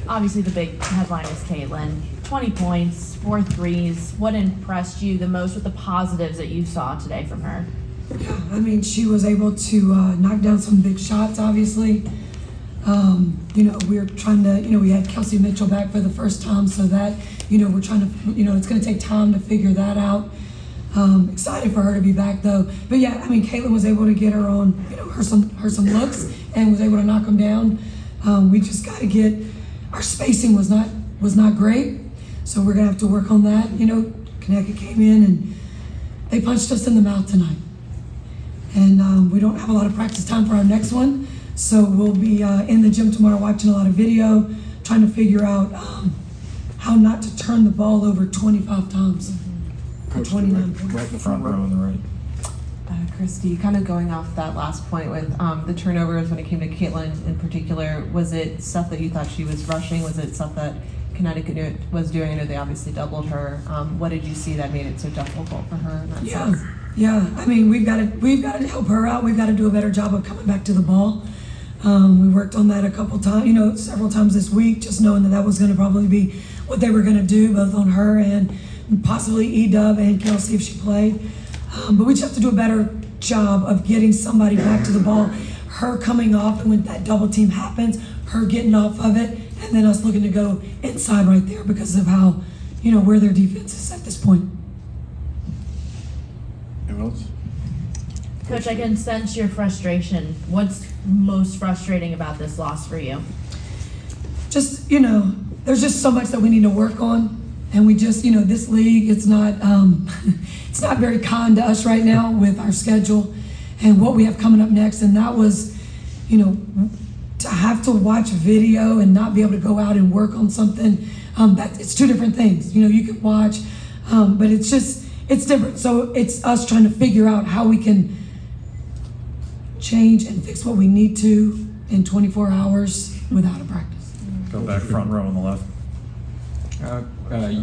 Obviously, the big headline is Caitlin. 20 points, 4 threes. What impressed you the most with the positives that you saw today from her? Yeah, I mean, she was able to knock down some big shots, obviously. We're trying to, we had Kelsey Mitchell back for the first time, so that, we're trying to, it's going to take time to figure that out. Excited for her to be back, though. But yeah, I mean, Caitlin was able to get her on, her some looks and was able to knock them down. We just got to get, our spacing was not great, so we're going to have to work on that. Connecticut came in and they punched us in the mouth tonight. And we don't have a lot of practice time for our next one. So we'll be in the gym tomorrow watching a lot of video, trying to figure out how not to turn the ball over 25 times. Coach, 29 points. right in the front row on the right. Christie, kind of going off that last point with the turnovers when it came to Caitlin in particular, was it stuff that you thought she was rushing? Was it stuff that Connecticut was doing? I know they obviously doubled her. What did you see that made it so difficult for her in that sense? Yeah. I mean, we've got to help her out. We've got to do a better job of coming back to the ball. We worked on that a couple times, several times this week, just knowing that was going to probably be what they were going to do, both on her and possibly E-Dub and Kelsey if she played. But we just have to do a better job of getting somebody back to the ball. Her coming off, and when that double team happens, her getting off of it, and then us looking to go inside right there because of how, where their defense is at this point. Anyone else? Coach, I can sense your frustration. What's most frustrating about this loss for you? Just, there's just so much that we need to work on. And we just, this league, it's not very kind to us right now with our schedule and what we have coming up next. And that was, to have to watch video and not be able to go out and work on something, it's two different things. You can watch, but it's different. So it's us trying to figure out how we can change and fix what we need to in 24 hours without a practice. Go back front row on the left.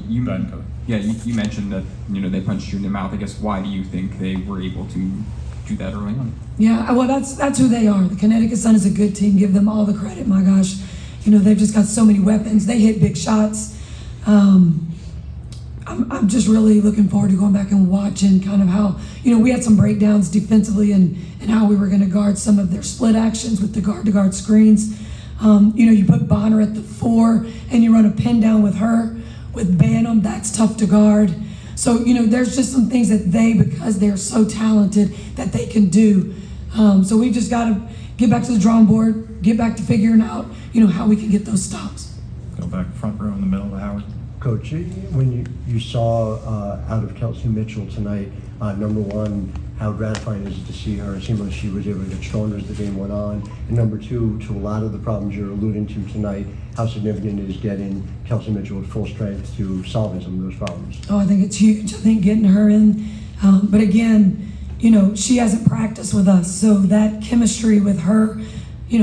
You mentioned that they punched you in the mouth. I guess why do you think they were able to do that early on? Yeah, well, that's who they are. The Connecticut Sun is a good team. Give them all the credit. My gosh, they've just got so many weapons. They hit big shots. I'm just really looking forward to going back and watching kind of how we had some breakdowns defensively and how we were going to guard some of their split actions with the guard-to-guard screens. You put Bonner at the 4 and you run a pin down with her. With Banham, that's tough to guard. So, there's just some things that because they're so talented, that they can do. So we've just got to get back to the drawing board, get back to figuring out, how we can get those stops. Go back front row in the middle of Howard. Coach, when you saw out of Kelsey Mitchell tonight, number one, how gratifying is it to see her? It seemed like she was able to get stronger as the game went on. And number two, to a lot of the problems you're alluding to tonight, how significant is getting Kelsey Mitchell at full strength to solving some of those problems? Oh, I think it's huge. I think getting her in. But again, she hasn't practiced with us. So that chemistry with her,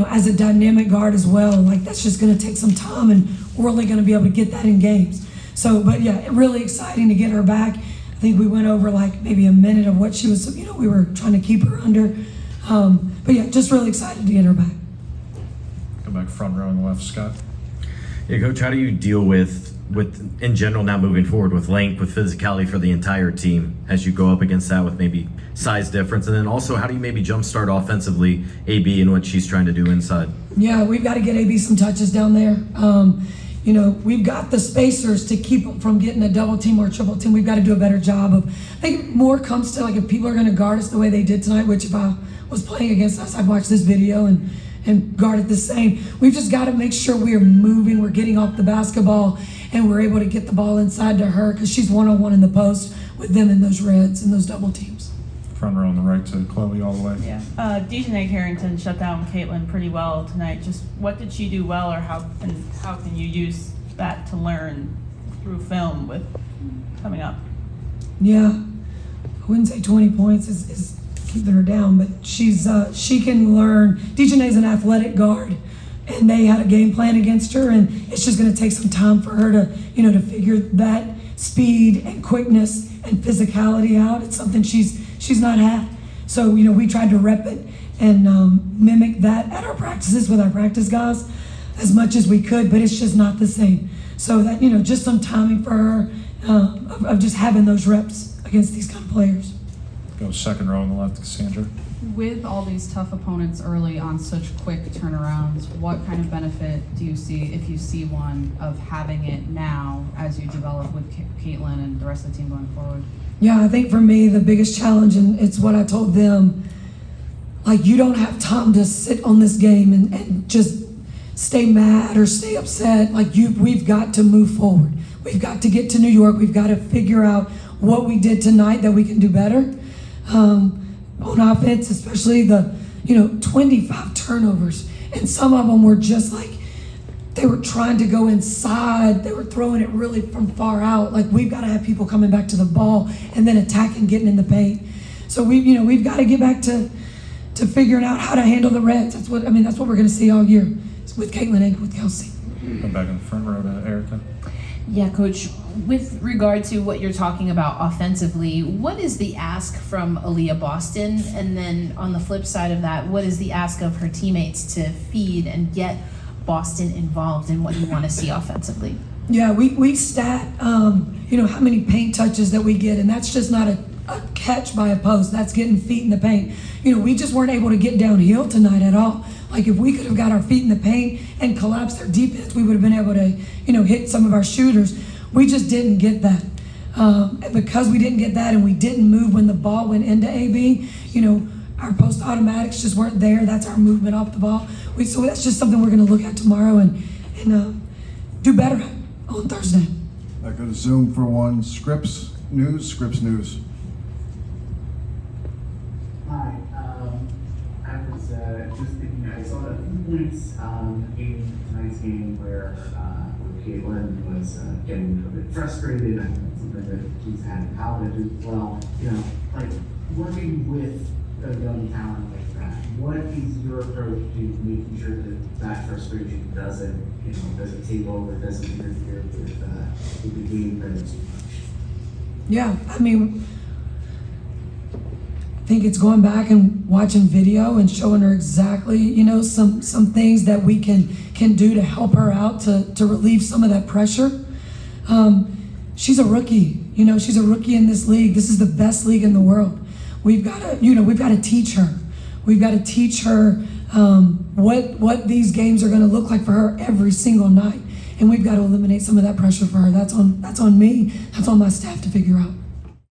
as a dynamic guard as well, that's just going to take some time, and we're only going to be able to get that in games. So, but yeah, really exciting to get her back. I think we went over maybe a minute of what she was, we were trying to keep her under. But yeah, just really excited to get her back. Go back front row on the left, Scott. Yeah, Coach, how do you deal with in general now moving forward with length, with physicality for the entire team as you go up against that with maybe size difference? And then also, how do you maybe jumpstart offensively AB and what she's trying to do inside? Yeah, we've got to get AB some touches down there. We've got the spacers to keep them from getting a double team or a triple team. We've got to do a better job of, I think more comes to if people are going to guard us the way they did tonight, which if I was playing against us, I'd watch this video and guard it the same. We've just got to make sure we're moving, we're getting off the basketball, and we're able to get the ball inside to her because she's one-on-one in the post with them in those reds and those double teams. Front row on the right to Chloe all the way. Yeah. Dejanay Harrington shut down Caitlin pretty well tonight. Just what did she do well, or how can you use that to learn through film with coming up? Yeah, I wouldn't say 20 points is keeping her down, but she can learn. Dejanay's an athletic guard, and they had a game plan against her, and it's just going to take some time for her to to figure that speed and quickness and physicality out. It's something she's not had. So we tried to rep it and mimic that at our practices with our practice guys. as much as we could, but it's just not the same. So that, just some timing for her of just having those reps against these kind of players. Go second row on the left, Cassandra. With all these tough opponents early on such quick turnarounds, what kind of benefit do you see, if you see one, of having it now as you develop with Caitlin and the rest of the team going forward? Yeah, I think for me, the biggest challenge, and it's what I told them, like, you don't have time to sit on this game and just stay mad or stay upset. Like, we've got to move forward. We've got to get to New York. We've got to figure out what we did tonight that we can do better. On offense, especially the, 25 turnovers. And some of them were just like, they were trying to go inside. They were throwing it really from far out. Like, we've got to have people coming back to the ball and then attacking, getting in the paint. So we've got to get back to figuring out how to handle the Reds. That's what we're going to see all year with Caitlin and with Kelsey. Come back in the front row to Erica. Yeah, Coach, with regard to what you're talking about offensively, what is the ask from Aaliyah Boston? And then on the flip side of that, what is the ask of her teammates to feed and get Boston involved in what you want to see offensively? Yeah, we stat, how many paint touches that we get, and that's just not a catch by a post. That's getting feet in the paint. We just weren't able to get downhill tonight at all. Like, if we could have got our feet in the paint and collapsed their defense, we would have been able to, hit some of our shooters. We just didn't get that. And because we didn't get that and we didn't move when the ball went into AB, our post automatics just weren't there. That's our movement off the ball. So that's just something we're going to look at tomorrow and do better at on Thursday. I go to Zoom for one. Scripps News. Hi, I was just thinking, I saw a few points in tonight's game where Caitlin was getting a bit frustrated. I think that's something that she's had in college as well. Like working with a young talent like that, what is your approach to making sure that frustration doesn't take over, doesn't interfere with the game very too much? Yeah, I think it's going back and watching video and showing her exactly, some things that we can do to help her out to relieve some of that pressure. She's a rookie, she's a rookie in this league. This is the best league in the world. We've got to teach her. We've got to teach her what these games are going to look like for her every single night. And we've got to eliminate some of that pressure for her. That's on me. That's on my staff to figure out.